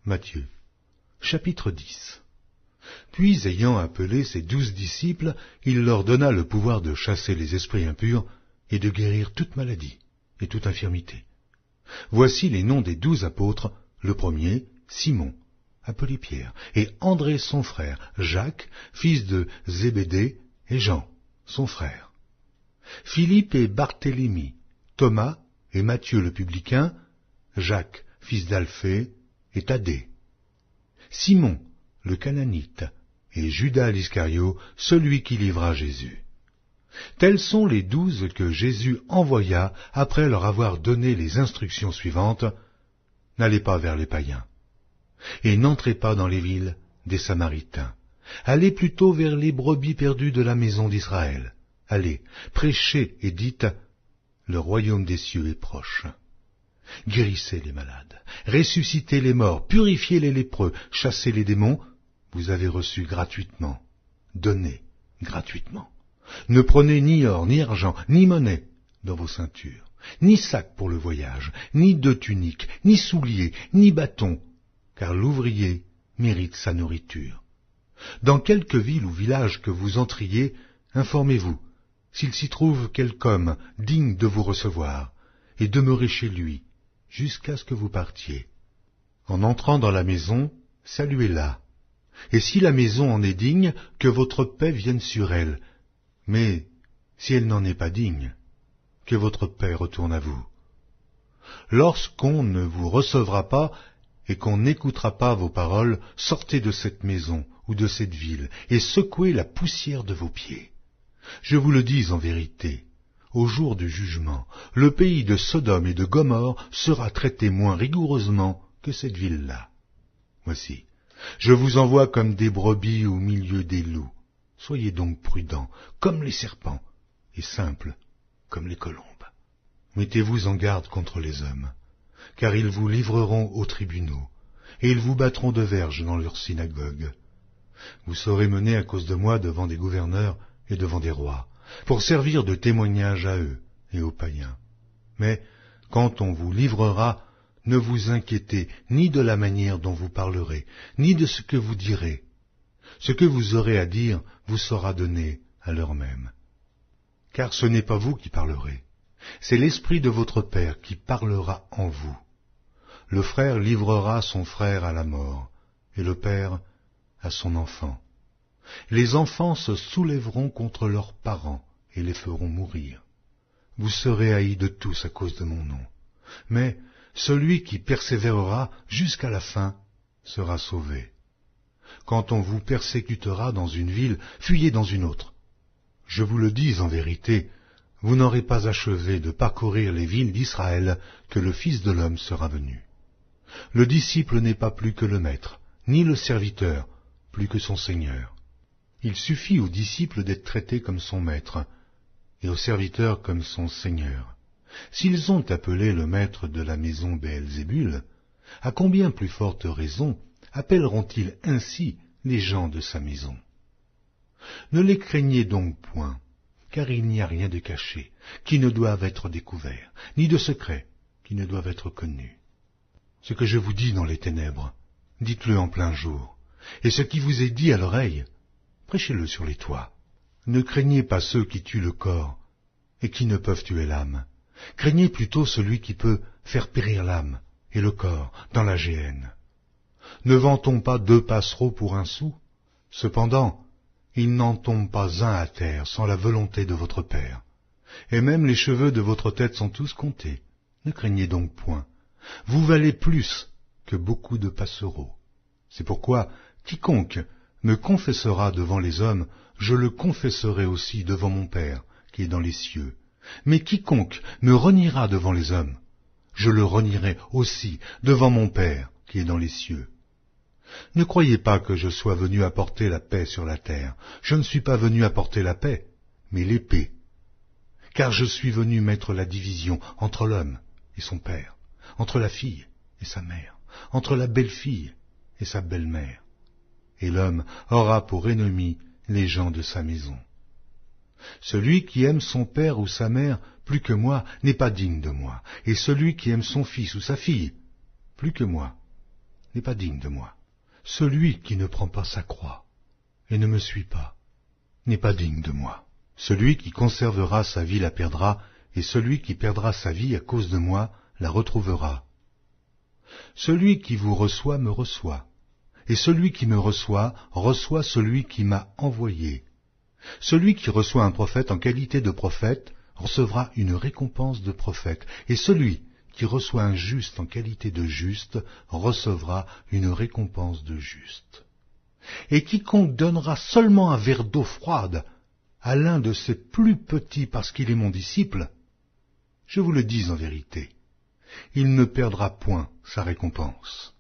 Matthieu, chapitre 10. Puis, ayant appelé ses 12 disciples, il leur donna le pouvoir de chasser les esprits impurs et de guérir toute maladie et toute infirmité. Voici les noms des 12 apôtres. Le premier, Simon, appelé Pierre, et André son frère, Jacques, fils de Zébédée, et Jean, son frère. Philippe et Barthélemy, Thomas et Matthieu le publicain, Jacques, fils d'Alphée, et Thaddée. Simon, le Cananite, et Judas l'Iscario, celui qui livra Jésus. Tels sont les 12 que Jésus envoya après leur avoir donné les instructions suivantes. N'allez pas vers les païens, et n'entrez pas dans les villes des Samaritains. Allez plutôt vers les brebis perdues de la maison d'Israël. Allez, prêchez et dites, le royaume des cieux est proche. Guérissez les malades, ressuscitez les morts, purifiez les lépreux, chassez les démons. Vous avez reçu gratuitement, donnez gratuitement. Ne prenez ni or, ni argent, ni monnaie dans vos ceintures, ni sac pour le voyage, ni deux tuniques, ni souliers, ni bâton, car l'ouvrier mérite sa nourriture. Dans quelque ville ou village que vous entriez, informez-vous s'il s'y trouve quelque homme digne de vous recevoir, et demeurez chez lui jusqu'à ce que vous partiez. En entrant dans la maison, saluez-la, et si la maison en est digne, que votre paix vienne sur elle, mais si elle n'en est pas digne, que votre paix retourne à vous. Lorsqu'on ne vous recevra pas et qu'on n'écoutera pas vos paroles, sortez de cette maison ou de cette ville et secouez la poussière de vos pieds. Je vous le dis en vérité, au jour du jugement, le pays de Sodome et de Gomorrhe sera traité moins rigoureusement que cette ville-là. Voici, je vous envoie comme des brebis au milieu des loups. Soyez donc prudents, comme les serpents, et simples, comme les colombes. Mettez-vous en garde contre les hommes, car ils vous livreront aux tribunaux, et ils vous battront de verges dans leurs synagogues. Vous serez menés à cause de moi devant des gouverneurs et devant des rois, pour servir de témoignage à eux et aux païens. Mais quand on vous livrera, ne vous inquiétez ni de la manière dont vous parlerez, ni de ce que vous direz. Ce que vous aurez à dire vous sera donné à l'heure même. Car ce n'est pas vous qui parlerez, c'est l'Esprit de votre Père qui parlera en vous. Le frère livrera son frère à la mort, et le père à son enfant. Les enfants se soulèveront contre leurs parents et les feront mourir. Vous serez haïs de tous à cause de mon nom, mais celui qui persévérera jusqu'à la fin sera sauvé. Quand on vous persécutera dans une ville, fuyez dans une autre. Je vous le dis en vérité, vous n'aurez pas achevé de parcourir les villes d'Israël que le Fils de l'homme sera venu. Le disciple n'est pas plus que le maître, ni le serviteur plus que son Seigneur. Il suffit au disciple d'être traité comme son maître, et au serviteur comme son Seigneur. S'ils ont appelé le maître de la maison Béelzébul, à combien plus forte raison appelleront-ils ainsi les gens de sa maison? Ne les craignez donc point, car il n'y a rien de caché qui ne doive être découvert, ni de secret qui ne doive être connu. Ce que je vous dis dans les ténèbres, dites-le en plein jour, et ce qui vous est dit à l'oreille, prêchez-le sur les toits. Ne craignez pas ceux qui tuent le corps et qui ne peuvent tuer l'âme. Craignez plutôt celui qui peut faire périr l'âme et le corps dans la géhenne. Ne vend-on pas 2 passereaux pour 1 sou? Cependant, il n'en tombe pas un à terre sans la volonté de votre Père. Et même les cheveux de votre tête sont tous comptés. Ne craignez donc point. Vous valez plus que beaucoup de passereaux. C'est pourquoi quiconque me confessera devant les hommes, je le confesserai aussi devant mon Père qui est dans les cieux. Mais quiconque me reniera devant les hommes, je le renierai aussi devant mon Père qui est dans les cieux. Ne croyez pas que je sois venu apporter la paix sur la terre. Je ne suis pas venu apporter la paix, mais l'épée. Car je suis venu mettre la division entre l'homme et son père, entre la fille et sa mère, entre la belle-fille et sa belle-mère. Et l'homme aura pour ennemi les gens de sa maison. Celui qui aime son père ou sa mère plus que moi n'est pas digne de moi, et celui qui aime son fils ou sa fille plus que moi n'est pas digne de moi. Celui qui ne prend pas sa croix et ne me suit pas n'est pas digne de moi. Celui qui conservera sa vie la perdra, et celui qui perdra sa vie à cause de moi la retrouvera. Celui qui vous reçoit me reçoit, et celui qui me reçoit reçoit celui qui m'a envoyé. Celui qui reçoit un prophète en qualité de prophète recevra une récompense de prophète, et celui qui reçoit un juste en qualité de juste recevra une récompense de juste. Et quiconque donnera seulement un verre d'eau froide à l'un de ses plus petits parce qu'il est mon disciple, je vous le dis en vérité, il ne perdra point sa récompense.